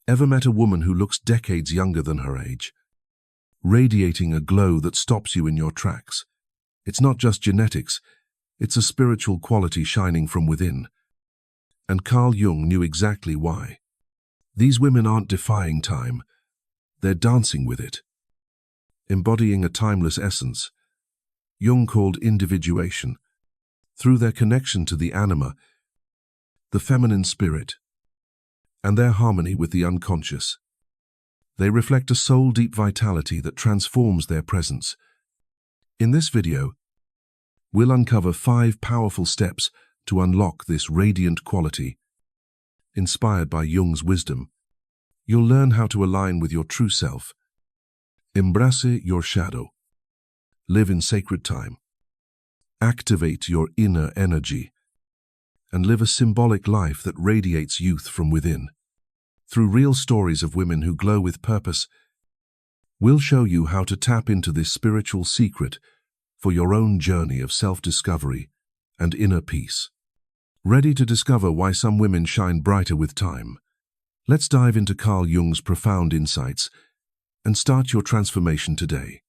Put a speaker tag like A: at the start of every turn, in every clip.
A: Ever met a woman who looks decades younger than her age, radiating a glow that stops you in your tracks? It's not just genetics, it's a spiritual quality shining from within. And Carl Jung knew exactly why. These women aren't defying time, they're dancing with it, embodying a timeless essence Jung called individuation. Through their connection to the anima, the feminine spirit, and their harmony with the unconscious, they reflect a soul-deep vitality that transforms their presence. In this video, we'll uncover 5 powerful steps to unlock this radiant quality. Inspired by Jung's wisdom, you'll learn how to align with your true self, embrace your shadow, live in sacred time, activate your inner energy, and live a symbolic life that radiates youth from within. Through real stories of women who glow with purpose, we'll show you how to tap into this spiritual secret for your own journey of self-discovery and inner peace. Ready to discover why some women shine brighter with time? Let's dive into Carl Jung's profound insights and start your transformation today.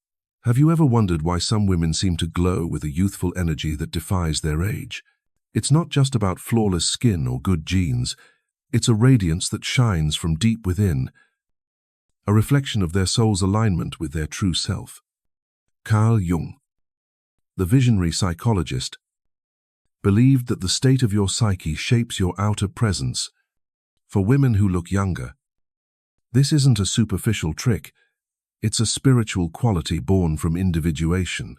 A: Have you ever wondered why some women seem to glow with a youthful energy that defies their age? It's not just about flawless skin or good genes. It's a radiance that shines from deep within, a reflection of their soul's alignment with their true self. Carl Jung, the visionary psychologist, believed that the state of your psyche shapes your outer presence. For women who look younger, this isn't a superficial trick. It's a spiritual quality born from individuation.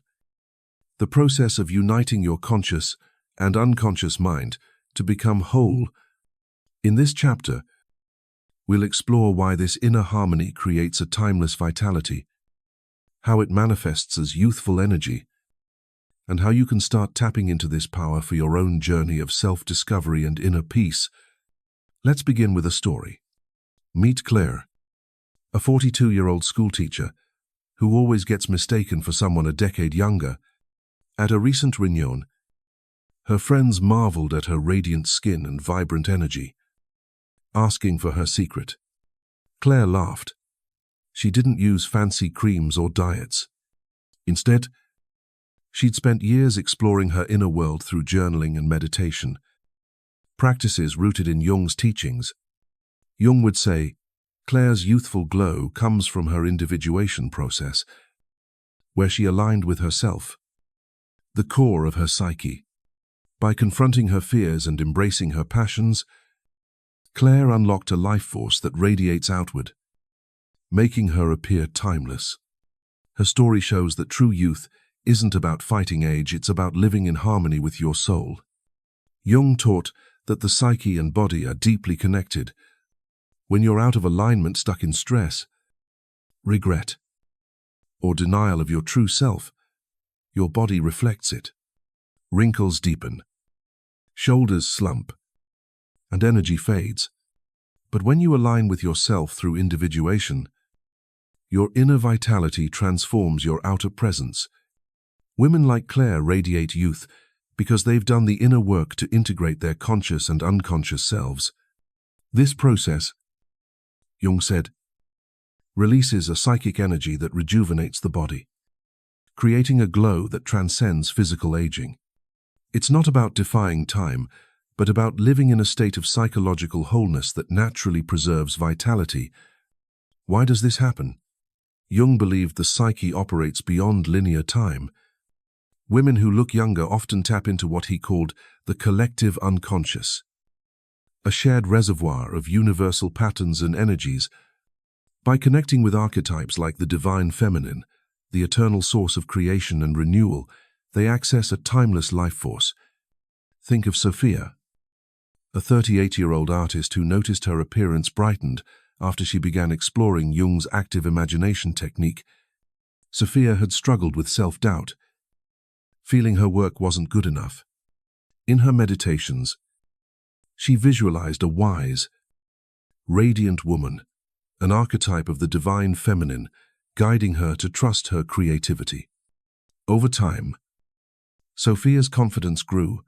A: The process of uniting your conscious and unconscious mind to become whole. In this chapter, we'll explore why this inner harmony creates a timeless vitality, how it manifests as youthful energy, and how you can start tapping into this power for your own journey of self-discovery and inner peace. Let's begin with a story. Meet Claire, a 42-year-old schoolteacher who always gets mistaken for someone a decade younger. At a recent reunion, her friends marveled at her radiant skin and vibrant energy, asking for her secret. Claire laughed. She didn't use fancy creams or diets. Instead, she'd spent years exploring her inner world through journaling and meditation, practices rooted in Jung's teachings. Jung would say, Claire's youthful glow comes from her individuation process, where she aligned with herself, the core of her psyche. By confronting her fears and embracing her passions, Claire unlocked a life force that radiates outward, making her appear timeless. Her story shows that true youth isn't about fighting age, it's about living in harmony with your soul. Jung taught that the psyche and body are deeply connected. When you're out of alignment, stuck in stress, regret, or denial of your true self, your body reflects it. Wrinkles deepen, shoulders slump, and energy fades. But when you align with yourself through individuation, your inner vitality transforms your outer presence. Women like Claire radiate youth because they've done the inner work to integrate their conscious and unconscious selves. This process, Jung said, releases a psychic energy that rejuvenates the body, creating a glow that transcends physical aging. It's not about defying time, but about living in a state of psychological wholeness that naturally preserves vitality. Why does this happen? Jung believed the psyche operates beyond linear time. Women who look younger often tap into what he called the collective unconscious, a shared reservoir of universal patterns and energies. By connecting with archetypes like the divine feminine, the eternal source of creation and renewal, they access a timeless life force. Think of Sophia, a 38-year-old artist who noticed her appearance brightened after she began exploring Jung's active imagination technique. Sophia had struggled with self-doubt, feeling her work wasn't good enough. In her meditations, she visualized a wise, radiant woman, an archetype of the divine feminine, guiding her to trust her creativity. Over time, Sophia's confidence grew,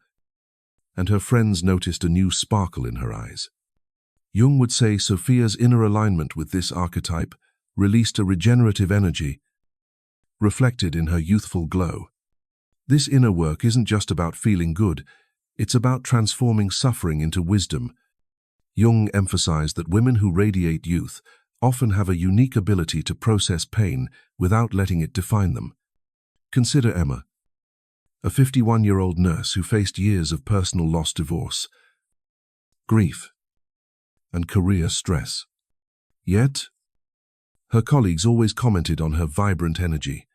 A: and her friends noticed a new sparkle in her eyes. Jung would say Sophia's inner alignment with this archetype released a regenerative energy, reflected in her youthful glow. This inner work isn't just about feeling good, it's about transforming suffering into wisdom. Jung emphasized that women who radiate youth often have a unique ability to process pain without letting it define them. Consider Emma, a 51-year-old nurse who faced years of personal loss, divorce, grief, and career stress. Yet, her colleagues always commented on her vibrant energy.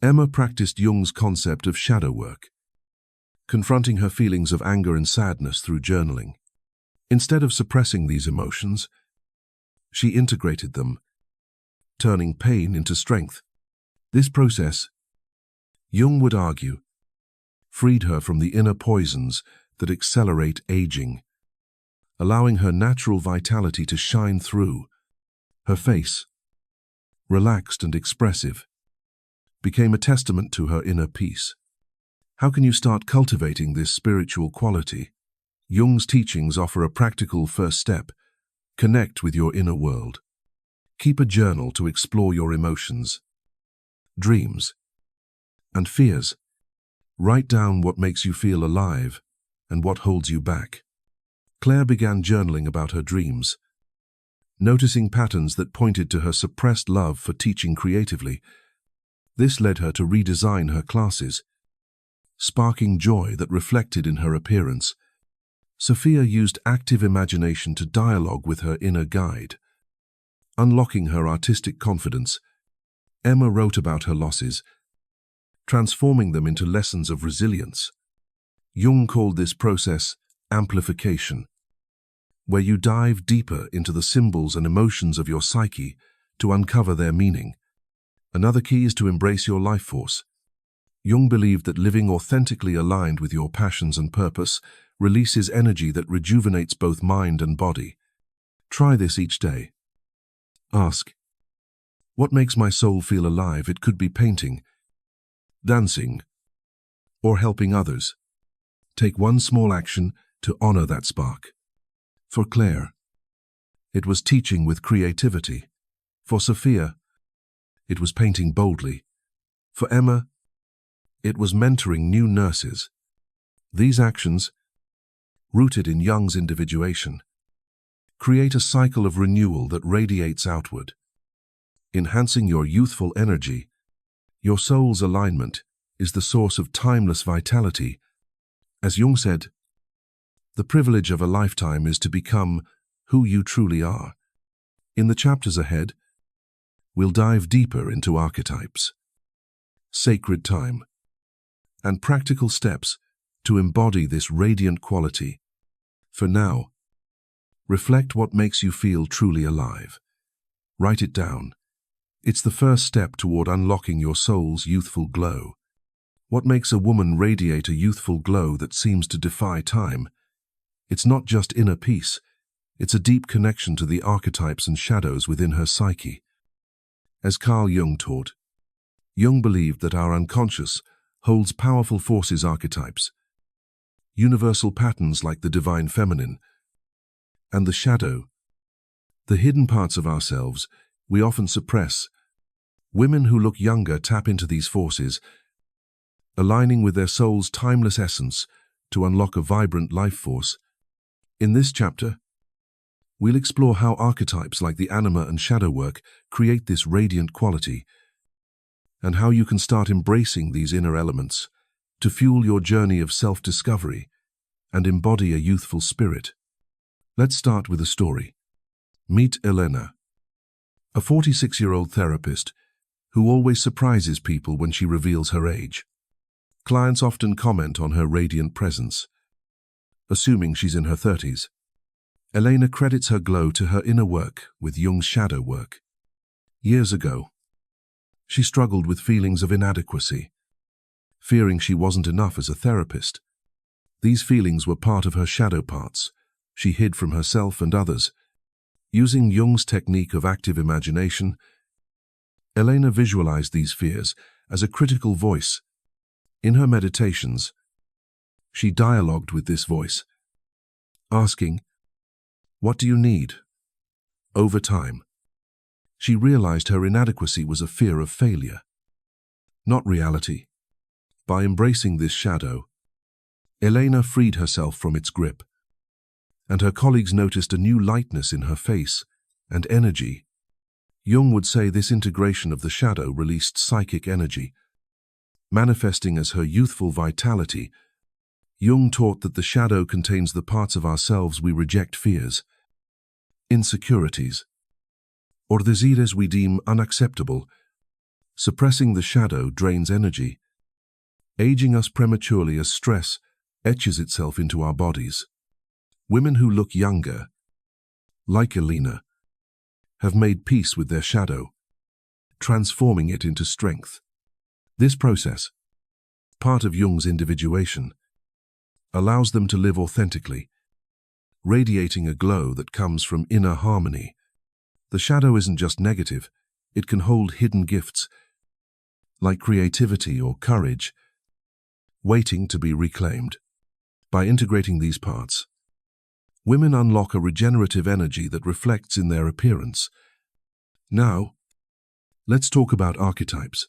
A: Emma practiced Jung's concept of shadow work, confronting her feelings of anger and sadness through journaling. Instead of suppressing these emotions, she integrated them, turning pain into strength. This process, Jung would argue, freed her from the inner poisons that accelerate aging, allowing her natural vitality to shine through. Her face, relaxed and expressive, became a testament to her inner peace. How can you start cultivating this spiritual quality? Jung's teachings offer a practical first step. Connect with your inner world. Keep a journal to explore your emotions, dreams, and fears. Write down what makes you feel alive and what holds you back. Claire began journaling about her dreams, noticing patterns that pointed to her suppressed love for teaching creatively. This led her to redesign her classes, sparking joy that reflected in her appearance. Sophia used active imagination to dialogue with her inner guide, unlocking her artistic confidence. Emma wrote about her losses, transforming them into lessons of resilience. Jung called this process amplification, where you dive deeper into the symbols and emotions of your psyche to uncover their meaning. Another key is to embrace your life force. Jung believed that living authentically aligned with your passions and purpose releases energy that rejuvenates both mind and body. Try this each day. Ask, what makes my soul feel alive? It could be painting, dancing, or helping others. Take one small action to honor that spark. For Claire, it was teaching with creativity. For Sophia, it was painting boldly. For Emma, it was mentoring new nurses. These actions, rooted in Jung's individuation, create a cycle of renewal that radiates outward, enhancing your youthful energy. Your soul's alignment is the source of timeless vitality. As Jung said, the privilege of a lifetime is to become who you truly are. In the chapters ahead, we'll dive deeper into archetypes, sacred time, and practical steps to embody this radiant quality. For now, reflect what makes you feel truly alive. Write it down. It's the first step toward unlocking your soul's youthful glow. What makes a woman radiate a youthful glow that seems to defy time? It's not just inner peace, it's a deep connection to the archetypes and shadows within her psyche. As Carl Jung taught, Jung believed that our unconscious holds powerful forces, archetypes, universal patterns like the divine feminine, and the shadow, the hidden parts of ourselves we often suppress. Women who look younger tap into these forces, aligning with their soul's timeless essence to unlock a vibrant life force. In this chapter, we'll explore how archetypes like the anima and shadow work create this radiant quality, and how you can start embracing these inner elements to fuel your journey of self-discovery and embody a youthful spirit. Let's start with a story. Meet Elena, a 46-year-old therapist who always surprises people when she reveals her age. Clients often comment on her radiant presence, assuming she's in her 30s. Elena credits her glow to her inner work with Jung's shadow work. Years ago, she struggled with feelings of inadequacy, fearing she wasn't enough as a therapist. These feelings were part of her shadow parts she hid from herself and others. Using Jung's technique of active imagination, Elena visualized these fears as a critical voice. In her meditations, she dialogued with this voice, asking, What do you need? Over time, she realized her inadequacy was a fear of failure, not reality. By embracing this shadow, Elena freed herself from its grip, and her colleagues noticed a new lightness in her face and energy. Jung would say this integration of the shadow released psychic energy, manifesting as her youthful vitality. Jung taught that the shadow contains the parts of ourselves we reject: fears, insecurities, or desires we deem unacceptable. Suppressing the shadow drains energy, aging us prematurely as stress etches itself into our bodies. Women who look younger, like Elena, have made peace with their shadow, transforming it into strength. This process, part of Jung's individuation, allows them to live authentically, radiating a glow that comes from inner harmony. The shadow isn't just negative, it can hold hidden gifts, like creativity or courage, waiting to be reclaimed. By integrating these parts, women unlock a regenerative energy that reflects in their appearance. Now, let's talk about archetypes.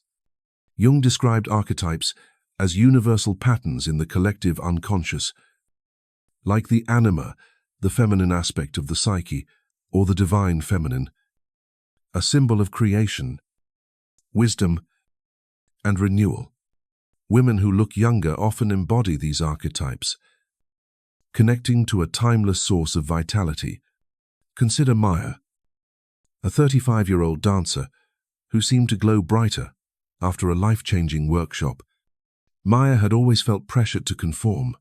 A: Jung described archetypes as universal patterns in the collective unconscious, like the anima, the feminine aspect of the psyche, or the divine feminine, a symbol of creation, wisdom, and renewal. Women who look younger often embody these archetypes, connecting to a timeless source of vitality. Consider Maya, a 35-year-old dancer who seemed to glow brighter after a life-changing workshop. Maya had always felt pressured to conform,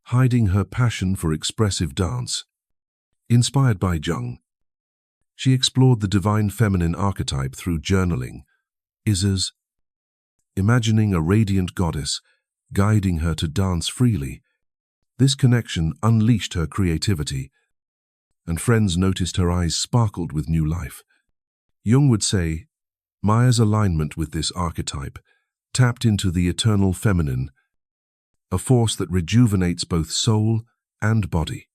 A: hiding her passion for expressive dance. Inspired by Jung, she explored the divine feminine archetype through journaling, imagining a radiant goddess guiding her to dance freely. This connection unleashed her creativity, and friends noticed her eyes sparkled with new life. Jung would say, Maya's alignment with this archetype tapped into the eternal feminine, a force that rejuvenates both soul and body.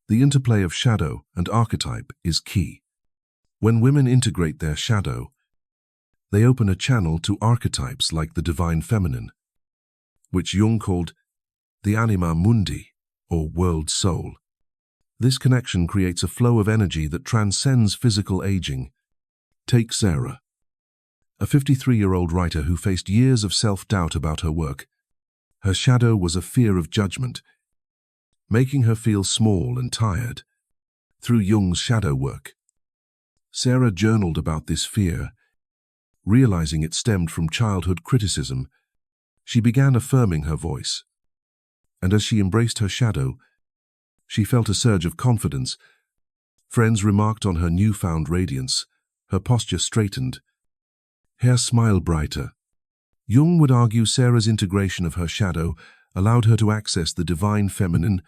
A: The interplay of shadow and archetype is key. When women integrate their shadow, they open a channel to archetypes like the divine feminine, which Jung called the anima mundi, or world soul. This connection creates a flow of energy that transcends physical aging. Take Sarah, a 53-year-old writer who faced years of self-doubt about her work. Her shadow was a fear of judgment, making her feel small and tired. Through Jung's shadow work, Sarah journaled about this fear. Realizing it stemmed from childhood criticism, she began affirming her voice. And as she embraced her shadow, she felt a surge of confidence. Friends remarked on her newfound radiance. Her posture straightened, her smile brighter. Jung would argue Sarah's integration of her shadow allowed her to access the divine feminine,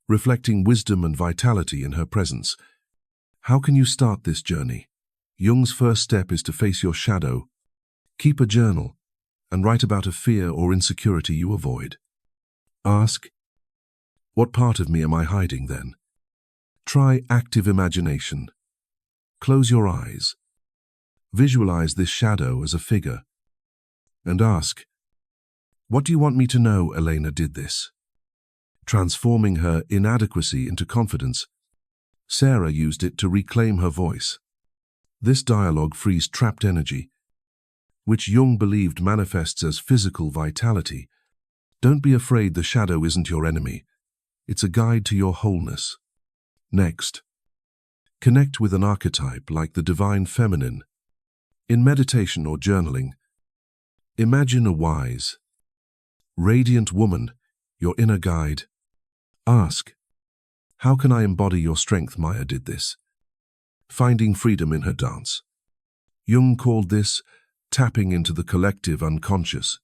A: reflecting wisdom and vitality in her presence. How can you start this journey? Jung's first step is to face your shadow. Keep a journal and write about a fear or insecurity you avoid. Ask, what part of me am I hiding then? Try active imagination. Close your eyes. Visualize this shadow as a figure. And ask, what do you want me to know Elena did this? Transforming her inadequacy into confidence, Sarah used it to reclaim her voice. This dialogue frees trapped energy, which Jung believed manifests as physical vitality. Don't be afraid, the shadow isn't your enemy. It's a guide to your wholeness. Next, connect with an archetype like the divine feminine. In meditation or journaling, imagine a wise, radiant woman, your inner guide. Ask, how can I embody your strength? Maya did this, finding freedom in her dance. Jung called this tapping into the collective unconscious,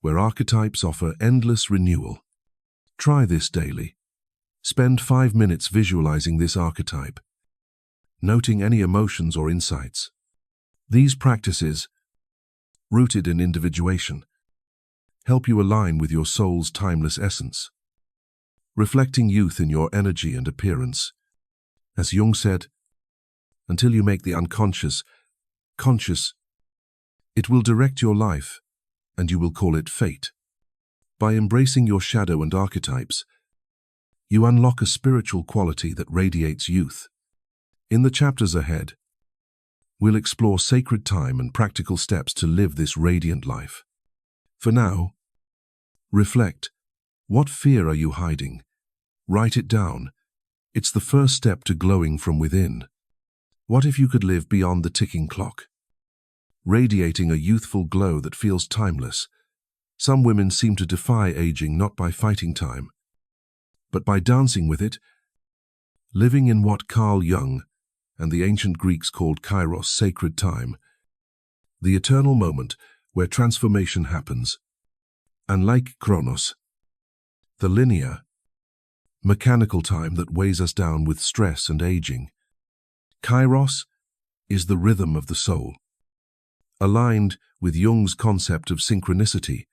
A: where archetypes offer endless renewal. Try this daily. Spend 5 minutes visualizing this archetype, noting any emotions or insights. These practices, rooted in individuation, help you align with your soul's timeless essence. reflecting youth in your energy and appearance. As Jung said, until you make the unconscious conscious, it will direct your life, and you will call it fate. By embracing your shadow and archetypes, you unlock a spiritual quality that radiates youth. In the chapters ahead, we'll explore sacred time and practical steps to live this radiant life. For now, reflect. What fear are you hiding? Write it down. It's the first step to glowing from within. What if you could live beyond the ticking clock, radiating a youthful glow that feels timeless? Some women seem to defy aging not by fighting time, but by dancing with it, living in what Carl Jung and the ancient Greeks called Chyros, sacred time, the eternal moment where transformation happens. Unlike Chronos, the linear, mechanical time that weighs us down with stress and aging, Chyros is the rhythm of the soul, aligned with Jung's concept of synchronicity,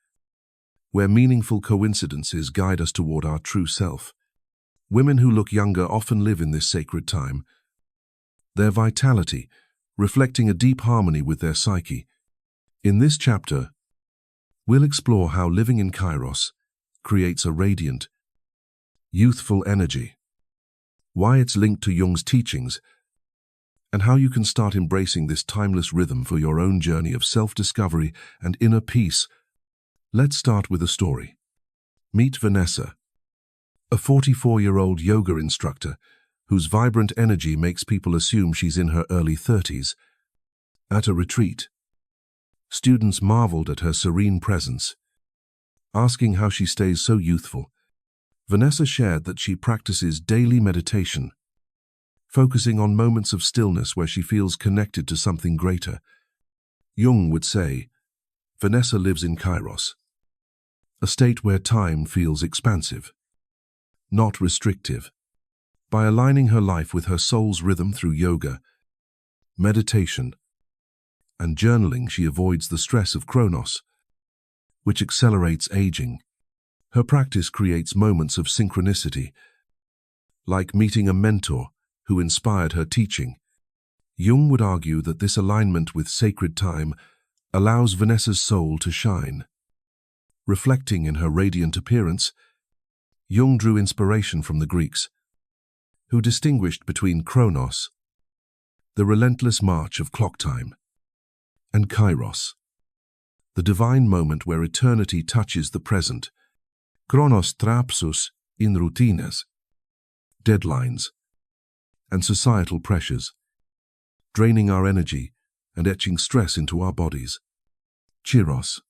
A: where meaningful coincidences guide us toward our true self. Women who look younger often live in this sacred time, their vitality reflecting a deep harmony with their psyche. In this chapter, we'll explore how living in Chyros creates a radiant, youthful energy, why it's linked to Jung's teachings, and how you can start embracing this timeless rhythm for your own journey of self-discovery and inner peace. Let's start with a story. Meet Vanessa, a 44-year-old yoga instructor whose vibrant energy makes people assume she's in her early 30s. At a retreat, students marveled at her serene presence, asking how she stays so youthful. Vanessa shared that she practices daily meditation, focusing on moments of stillness where she feels connected to something greater. Jung would say, Vanessa lives in Chyros, a state where time feels expansive, not restrictive. By aligning her life with her soul's rhythm through yoga, meditation, and journaling, she avoids the stress of Chronos, which accelerates aging. Her practice creates moments of synchronicity, like meeting a mentor who inspired her teaching. Jung would argue that this alignment with sacred time allows Vanessa's soul to shine. Reflecting in her radiant appearance, Jung drew inspiration from the Greeks, who distinguished between Chronos, the relentless march of clock time, and Chyros, the divine moment where eternity touches the present. Chronos thrapsus in routines, deadlines, and societal pressures, draining our energy and etching stress into our bodies. Chyros,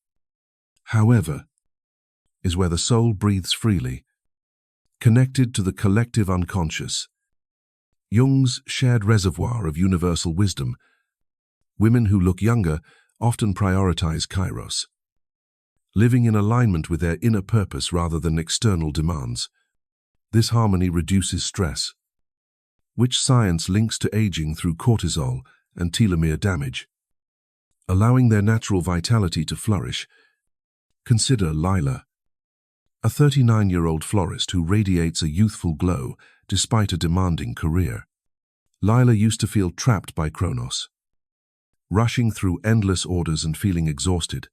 A: however, is where the soul breathes freely, connected to the collective unconscious. Jung's shared reservoir of universal wisdom. Women who look younger often prioritize Chyros, living in alignment with their inner purpose rather than external demands. This harmony reduces stress, which science links to aging through cortisol and telomere damage, allowing their natural vitality to flourish. Consider Lila, a 39-year-old florist who radiates a youthful glow despite a demanding career. Lila used to feel trapped by Chronos, rushing through endless orders and feeling exhausted.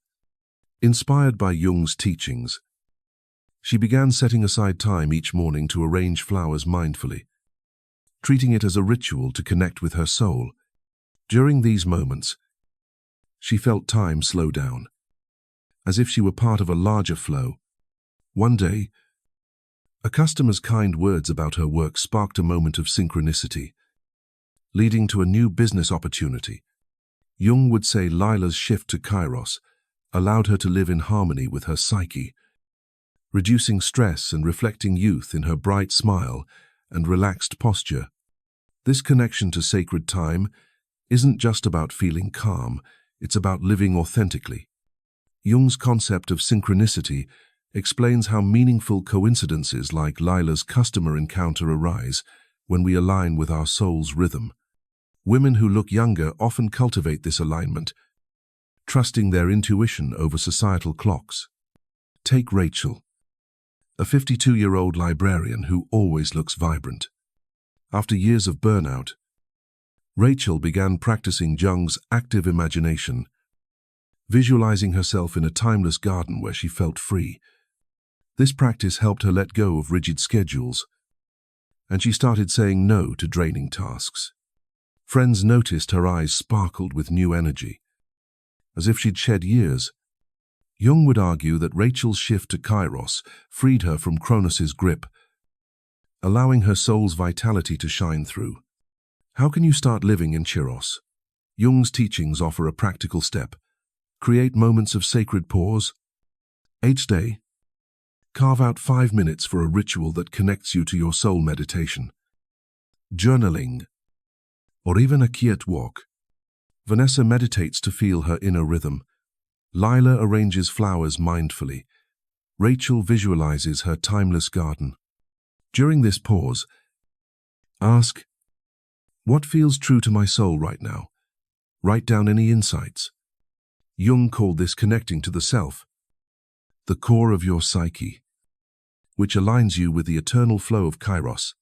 A: Inspired by Jung's teachings, she began setting aside time each morning to arrange flowers mindfully, treating it as a ritual to connect with her soul. During these moments, she felt time slow down, as if she were part of a larger flow. One day, a customer's kind words about her work sparked a moment of synchronicity, leading to a new business opportunity. Jung would say Lila's shift to Chyros allowed her to live in harmony with her psyche, reducing stress and reflecting youth in her bright smile and relaxed posture. This connection to sacred time isn't just about feeling calm, it's about living authentically. Jung's concept of synchronicity explains how meaningful coincidences like Lila's customer encounter arise when we align with our soul's rhythm. Women who look younger often cultivate this alignment, trusting their intuition over societal clocks. Take Rachel, a 52-year-old librarian who always looks vibrant. After years of burnout, Rachel began practicing Jung's active imagination, visualizing herself in a timeless garden where she felt free. This practice helped her let go of rigid schedules, and she started saying no to draining tasks. Friends noticed her eyes sparkled with new energy, as if she'd shed years. Jung would argue that Rachel's shift to Chyros freed her from Kronos's grip, allowing her soul's vitality to shine through. How can you start living in Chyros? Jung's teachings offer a practical step. Create moments of sacred pause. Each day, carve out 5 minutes for a ritual that connects you to your soul. Meditation, journaling, or even a quiet walk. Vanessa meditates to feel her inner rhythm. Lila arranges flowers mindfully. Rachel visualizes her timeless garden. During this pause, ask, what feels true to my soul right now? Write down any insights. Jung called this connecting to the self, the core of your psyche, which aligns you with the eternal flow of Chyros.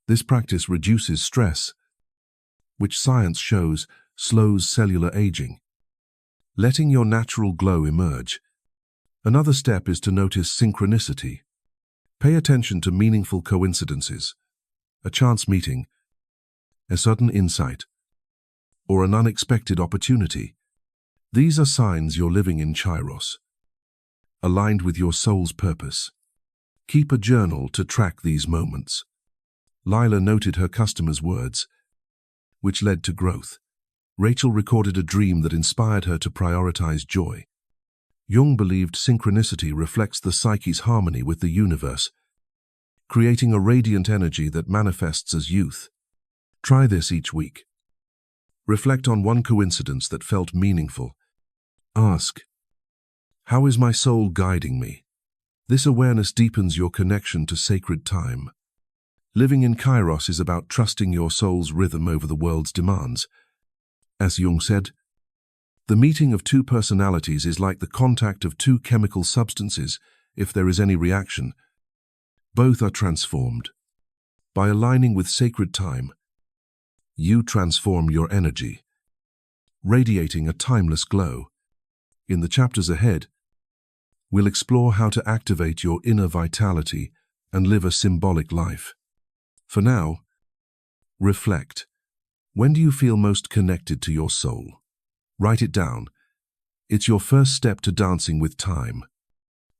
A: This practice reduces stress, which science shows slows cellular aging, letting your natural glow emerge. Another step is to notice synchronicity. Pay attention to meaningful coincidences, a chance meeting, a sudden insight, or an unexpected opportunity. These are signs you're living in Chyros, aligned with your soul's purpose. Keep a journal to track these moments. Lila noted her customers' words, which led to growth. Rachel recorded a dream that inspired her to prioritize joy. Jung believed synchronicity reflects the psyche's harmony with the universe, creating a radiant energy that manifests as youth. Try this each week. Reflect on one coincidence that felt meaningful. Ask, how is my soul guiding me? This awareness deepens your connection to sacred time. Living in Chyros is about trusting your soul's rhythm over the world's demands. As Jung said, the meeting of two personalities is like the contact of two chemical substances. If there is any reaction, both are transformed. By aligning with sacred time, you transform your energy, radiating a timeless glow. In the chapters ahead, we'll explore how to activate your inner vitality and live a symbolic life. For now, reflect. When do you feel most connected to your soul? Write it down. It's your first step to dancing with time.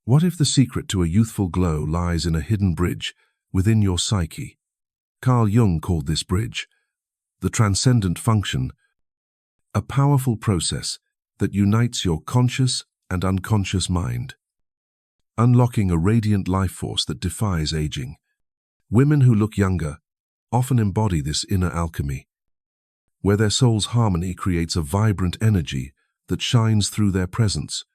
A: What if the secret to a youthful glow lies in a hidden bridge within your psyche? Carl Jung called this bridge the transcendent function, a powerful process that unites your conscious and unconscious mind, unlocking a radiant life force that defies aging. Women who look younger often embody this inner alchemy, where their soul's harmony creates a vibrant energy that shines through their presence.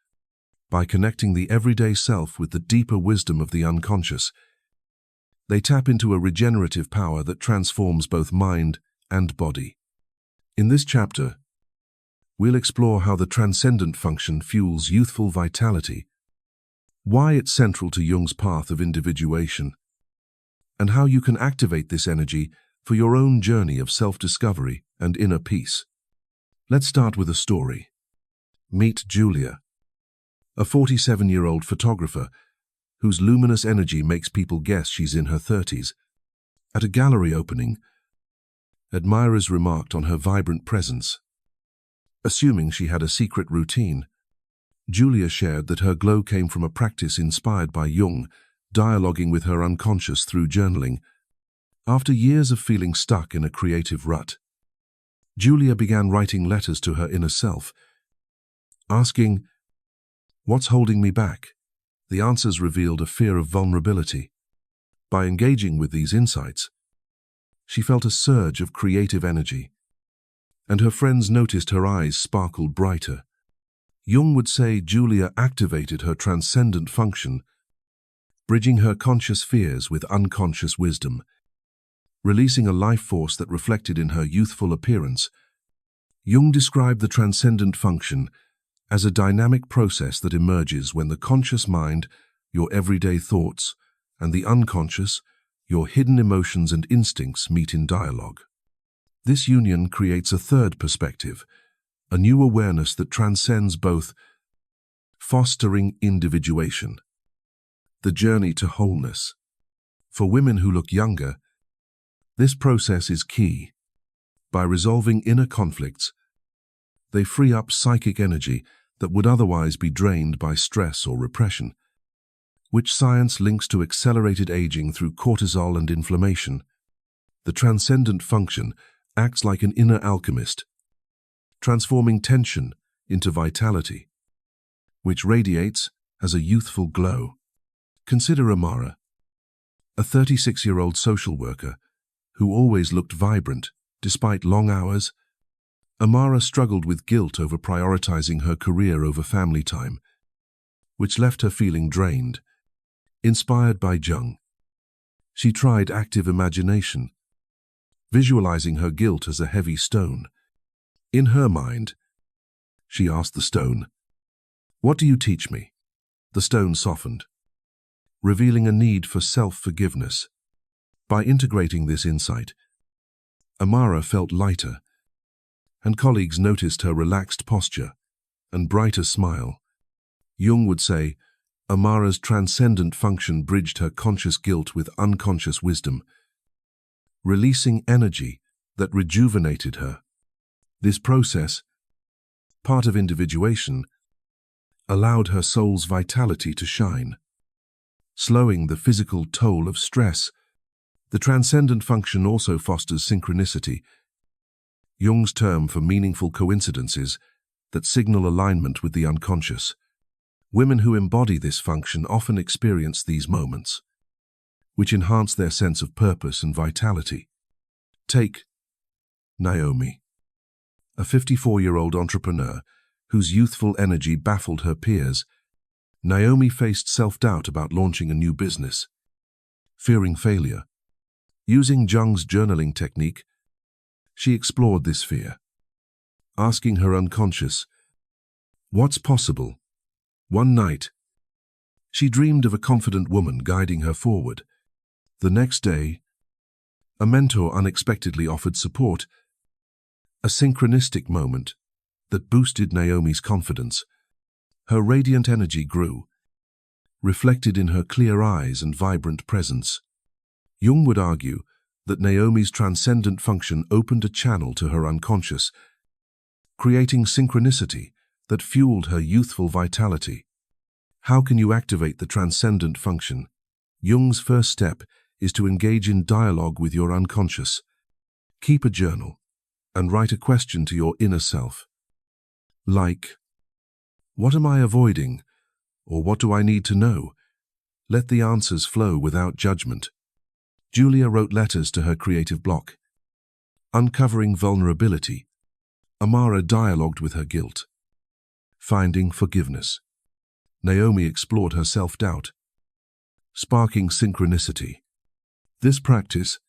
A: By connecting the everyday self with the deeper wisdom of the unconscious, they tap into a regenerative power that transforms both mind and body. In this chapter, we'll explore how the transcendent function fuels youthful vitality, why it's central to Jung's path of individuation, and how you can activate this energy for your own journey of self-discovery and inner peace. Let's start with a story. Meet Julia, a 47-year-old photographer whose luminous energy makes people guess she's in her 30s. At a gallery opening, admirers remarked on her vibrant presence. Assuming she had a secret routine, Julia shared that her glow came from a practice inspired by Jung, dialoguing with her unconscious through journaling. After years of feeling stuck in a creative rut, Julia began writing letters to her inner self, asking, "What's holding me back?" The answers revealed a fear of vulnerability. By engaging with these insights, she felt a surge of creative energy, and her friends noticed her eyes sparkled brighter. Jung would say Julia activated her transcendent function, bridging her conscious fears with unconscious wisdom, releasing a life force that reflected in her youthful appearance. Jung described the transcendent function as a dynamic process that emerges when the conscious mind, your everyday thoughts, and the unconscious, your hidden emotions and instincts meet in dialogue. This union creates a third perspective, a new awareness that transcends both, fostering individuation. The journey to wholeness. For women who look younger, this process is key. By resolving inner conflicts, they free up psychic energy that would otherwise be drained by stress or repression, which science links to accelerated aging through cortisol and inflammation. The transcendent function acts like an inner alchemist, transforming tension into vitality, which radiates as a youthful glow. Consider Amara, a 36-year-old social worker who always looked vibrant despite long hours. Amara struggled with guilt over prioritizing her career over family time, which left her feeling drained. Inspired by Jung, she tried active imagination, visualizing her guilt as a heavy stone. In her mind, she asked the stone, "What do you teach me?" The stone softened, revealing a need for self-forgiveness. By integrating this insight, Amara felt lighter, and colleagues noticed her relaxed posture and brighter smile. Jung would say, Amara's transcendent function bridged her conscious guilt with unconscious wisdom, releasing energy that rejuvenated her. This process, part of individuation, allowed her soul's vitality to shine, slowing the physical toll of stress. The transcendent function also fosters synchronicity, Jung's term for meaningful coincidences that signal alignment with the unconscious. Women who embody this function often experience these moments, which enhance their sense of purpose and vitality. Take Naomi, a 54-year-old entrepreneur whose youthful energy baffled her peers. Naomi faced self-doubt about launching a new business, fearing failure. Using Jung's journaling technique, she explored this fear, asking her unconscious, "What's possible?" One night, she dreamed of a confident woman guiding her forward. The next day, a mentor unexpectedly offered support, a synchronistic moment that boosted Naomi's confidence. Her radiant energy grew, reflected in her clear eyes and vibrant presence. Jung would argue that Naomi's transcendent function opened a channel to her unconscious, creating synchronicity that fueled her youthful vitality. How can you activate the transcendent function? Jung's first step is to engage in dialogue with your unconscious. Keep a journal and write a question to your inner self. Like, what am I avoiding? Or what do I need to know? Let the answers flow without judgment. Julia wrote letters to her creative block. Uncovering vulnerability, Amara dialogued with her guilt. Finding forgiveness, Naomi explored her self-doubt, sparking synchronicity. This practice,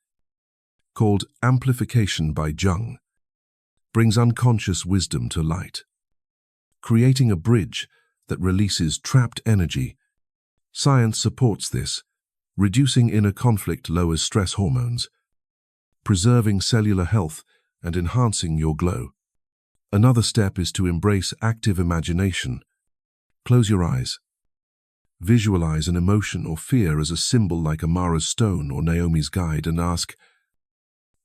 A: called amplification by Jung, brings unconscious wisdom to light, creating a bridge that releases trapped energy. Science supports this. Reducing inner conflict lowers stress hormones, preserving cellular health and enhancing your glow. Another step is to embrace active imagination. Close your eyes. Visualize an emotion or fear as a symbol like Amara's stone or Naomi's guide and ask,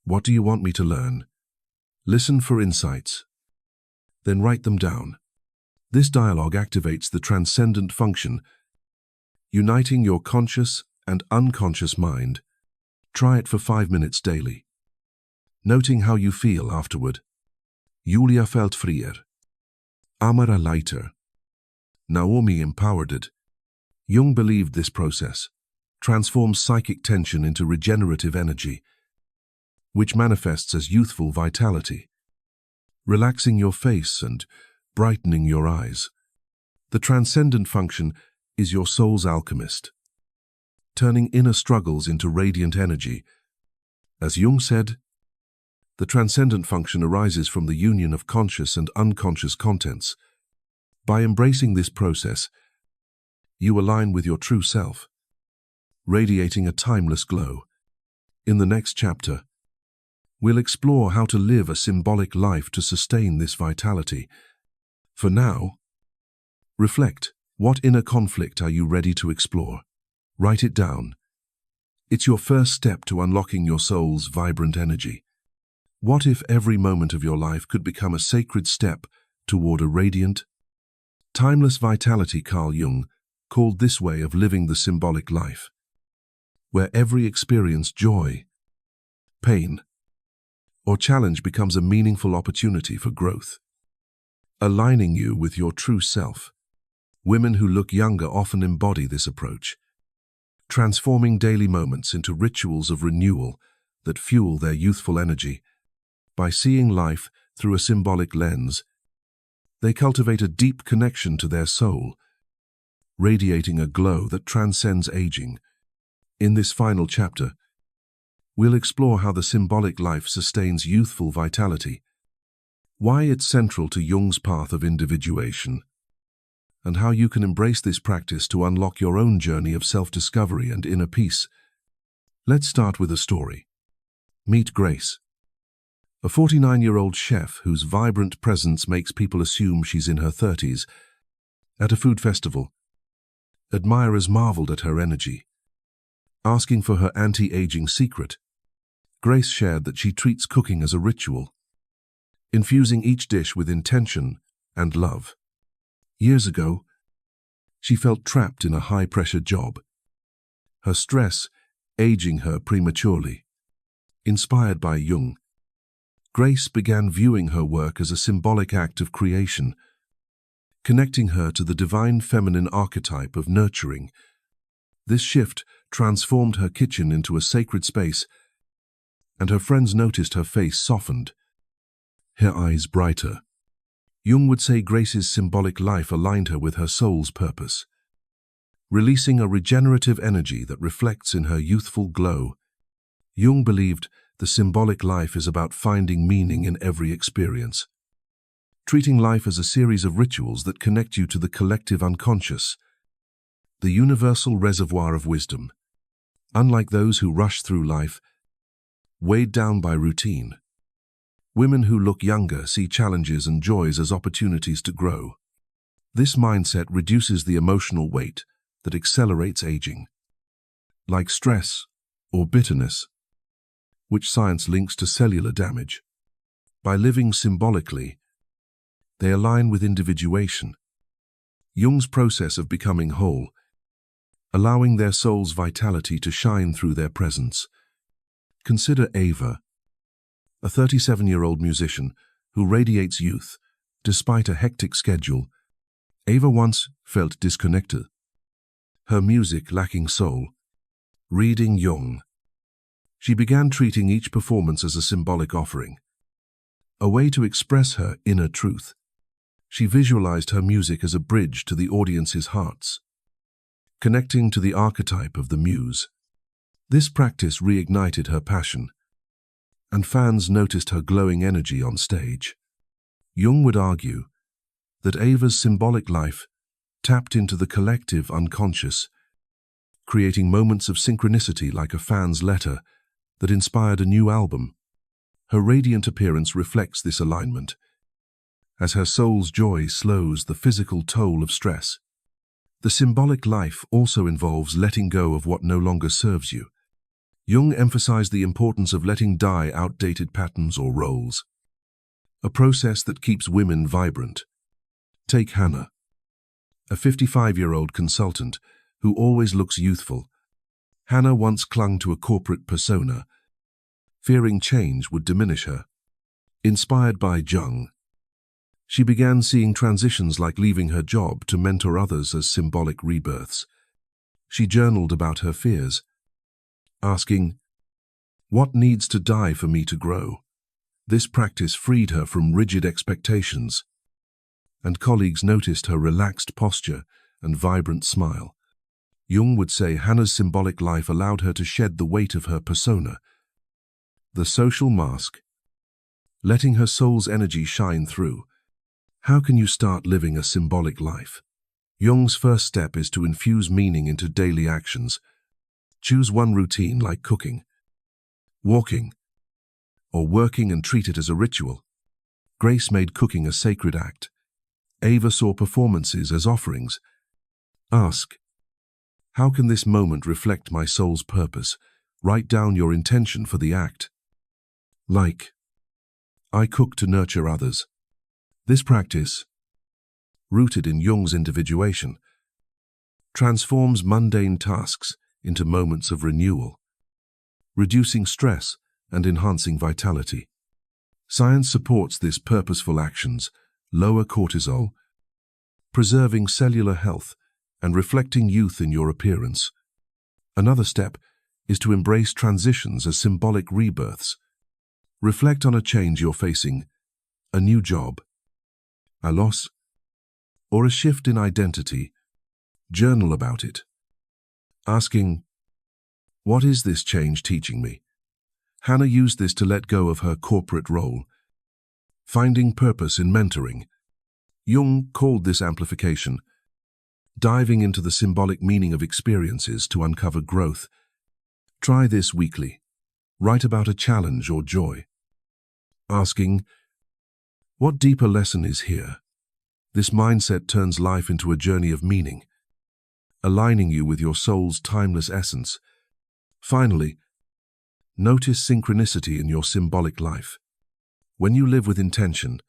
A: "What do you want me to learn?" Listen for insights, then write them down. This dialogue activates the transcendent function, uniting your conscious and unconscious mind. Try it for 5 minutes daily, noting how you feel afterward. Julia felt freer. Amara lighter. Naomi empowered. Jung believed this process transforms psychic tension into regenerative energy, which manifests as youthful vitality, relaxing your face and brightening your eyes. The transcendent function is your soul's alchemist, turning inner struggles into radiant energy. As Jung said, the transcendent function arises from the union of conscious and unconscious contents. By embracing this process, you align with your true self, radiating a timeless glow. In the next chapter, we'll explore how to live a symbolic life to sustain this vitality. For now, reflect. What inner conflict are you ready to explore? Write it down. It's your first step to unlocking your soul's vibrant energy. What if every moment of your life could become a sacred step toward a radiant, timeless vitality? Carl Jung called this way of living the symbolic life, where every experience, joy, pain, or challenge becomes a meaningful opportunity for growth, aligning you with your true self. Women who look younger often embody this approach, transforming daily moments into rituals of renewal that fuel their youthful energy. By seeing life through a symbolic lens, they cultivate a deep connection to their soul, radiating a glow that transcends aging. In this final chapter, we'll explore how the symbolic life sustains youthful vitality, why it's central to Jung's path of individuation, and how you can embrace this practice to unlock your own journey of self-discovery and inner peace. Let's start with a story. Meet Grace, a 49-year-old chef whose vibrant presence makes people assume she's in her 30s. At a food festival, admirers marveled at her energy. Asking for her anti-aging secret, Grace shared that she treats cooking as a ritual, infusing each dish with intention and love. Years ago, she felt trapped in a high-pressure job, her stress aging her prematurely. Inspired by Jung, Grace began viewing her work as a symbolic act of creation, connecting her to the divine feminine archetype of nurturing. This shift transformed her kitchen into a sacred space, and her friends noticed her face softened, her eyes brighter. Jung would say Grace's symbolic life aligned her with her soul's purpose, releasing a regenerative energy that reflects in her youthful glow. Jung believed the symbolic life is about finding meaning in every experience, treating life as a series of rituals that connect you to the collective unconscious, the universal reservoir of wisdom. Unlike those who rush through life, weighed down by routine, women who look younger see challenges and joys as opportunities to grow. This mindset reduces the emotional weight that accelerates aging, like stress or bitterness, which science links to cellular damage. By living symbolically, they align with individuation, Jung's process of becoming whole, allowing their soul's vitality to shine through their presence. Consider Ava, a 37-year-old musician who radiates youth despite a hectic schedule. Ava once felt disconnected, her music lacking soul. Reading Jung, she began treating each performance as a symbolic offering, a way to express her inner truth. She visualized her music as a bridge to the audience's hearts, connecting to the archetype of the muse. This practice reignited her passion, and fans noticed her glowing energy on stage. Jung would argue that Ava's symbolic life tapped into the collective unconscious, creating moments of synchronicity like a fan's letter that inspired a new album. Her radiant appearance reflects this alignment, as her soul's joy slows the physical toll of stress. The symbolic life also involves letting go of what no longer serves you. Jung emphasized the importance of letting die outdated patterns or roles, a process that keeps women vibrant. Take Hannah, a 55-year-old consultant who always looks youthful. Hannah once clung to a corporate persona, fearing change would diminish her. Inspired by Jung, she began seeing transitions like leaving her job to mentor others as symbolic rebirths. She journaled about her fears, asking, "What needs to die for me to grow?" This practice freed her from rigid expectations, and colleagues noticed her relaxed posture and vibrant smile. Jung would say Hannah's symbolic life allowed her to shed the weight of her persona, the social mask, letting her soul's energy shine through. How can you start living a symbolic life? Jung's first step is to infuse meaning into daily actions. Choose one routine like cooking, walking, or working and treat it as a ritual. Grace made cooking a sacred act. Ava saw performances as offerings. Ask, how can this moment reflect my soul's purpose? Write down your intention for the act. Like, I cook to nurture others. This practice, rooted in Jung's individuation, transforms mundane tasks into moments of renewal, reducing stress and enhancing vitality. Science supports this purposeful actions, lower cortisol, preserving cellular health and reflecting youth in your appearance. Another step is to embrace transitions as symbolic rebirths. Reflect on a change you're facing, a new job, a loss, or a shift in identity. Journal about it, asking, what is this change teaching me? Hannah used this to let go of her corporate role, finding purpose in mentoring. Jung called this amplification, diving into the symbolic meaning of experiences to uncover growth. Try this weekly. Write about a challenge or joy, asking, what deeper lesson is here? This mindset turns life into a journey of meaning, aligning you with your soul's timeless essence. Finally, notice synchronicity in your symbolic life. When you live with intention,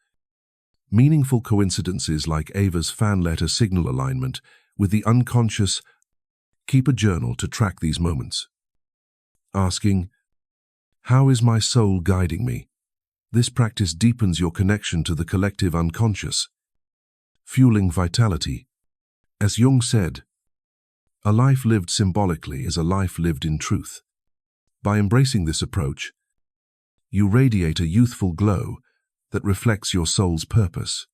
A: meaningful coincidences like Ava's fan letter signal alignment with the unconscious. Keep a journal to track these moments. Asking, how is my soul guiding me? This practice deepens your connection to the collective unconscious, fueling vitality. As Jung said, a life lived symbolically is a life lived in truth. By embracing this approach, you radiate a youthful glow that reflects your soul's purpose.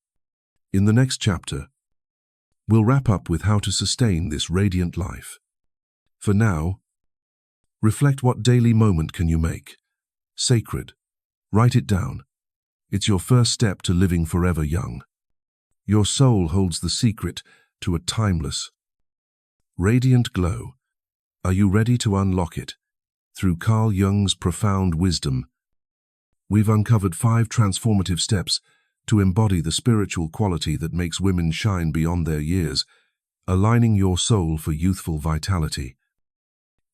A: In the next chapter, we'll wrap up with how to sustain this radiant life. For now, reflect, what daily moment can you make sacred? Write it down. It's your first step to living forever young. Your soul holds the secret to a timeless, radiant glow. Are you ready to unlock it? Through Carl Jung's profound wisdom, we've uncovered 5 transformative steps to embody the spiritual quality that makes women shine beyond their years, aligning your soul for youthful vitality.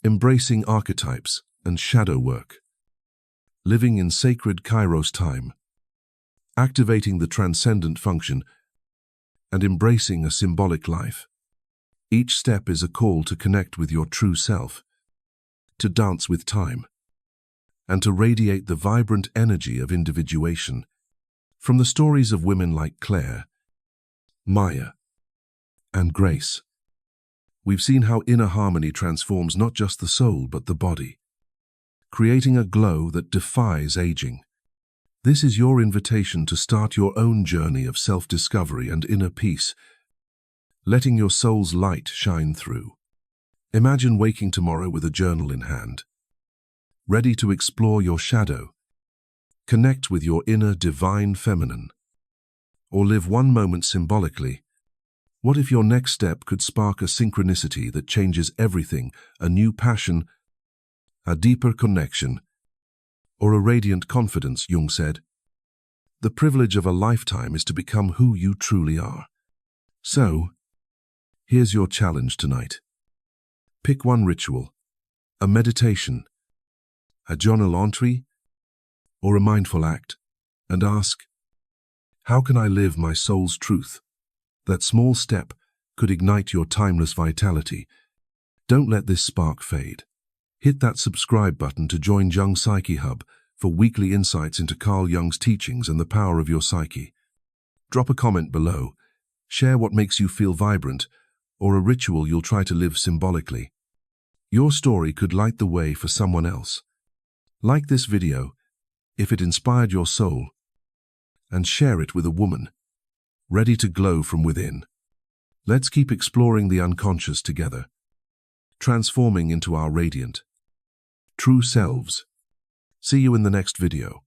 A: Embracing archetypes and shadow work. Living in sacred Chyros time. Activating the transcendent function and embracing a symbolic life. Each step is a call to connect with your true self, to dance with time, and to radiate the vibrant energy of individuation. From the stories of women like Claire, Maya, and Grace, we've seen how inner harmony transforms not just the soul but the body, creating a glow that defies aging. This is your invitation to start your own journey of self-discovery and inner peace, letting your soul's light shine through. Imagine waking tomorrow with a journal in hand, ready to explore your shadow, connect with your inner divine feminine, or live one moment symbolically. What if your next step could spark a synchronicity that changes everything, a new passion, a deeper connection, or a radiant confidence? Jung said, the privilege of a lifetime is to become who you truly are. So, here's your challenge tonight. Pick one ritual, a meditation, a journal entry, or a mindful act, and ask, how can I live my soul's truth? That small step could ignite your timeless vitality. Don't let this spark fade. Hit that subscribe button to join Jung Psyche Hub for weekly insights into Carl Jung's teachings and the power of your psyche. Drop a comment below, share what makes you feel vibrant, or a ritual you'll try to live symbolically. Your story could light the way for someone else. Like this video if it inspired your soul, and share it with a woman ready to glow from within. Let's keep exploring the unconscious together, transforming into our radiant, true selves. See you in the next video.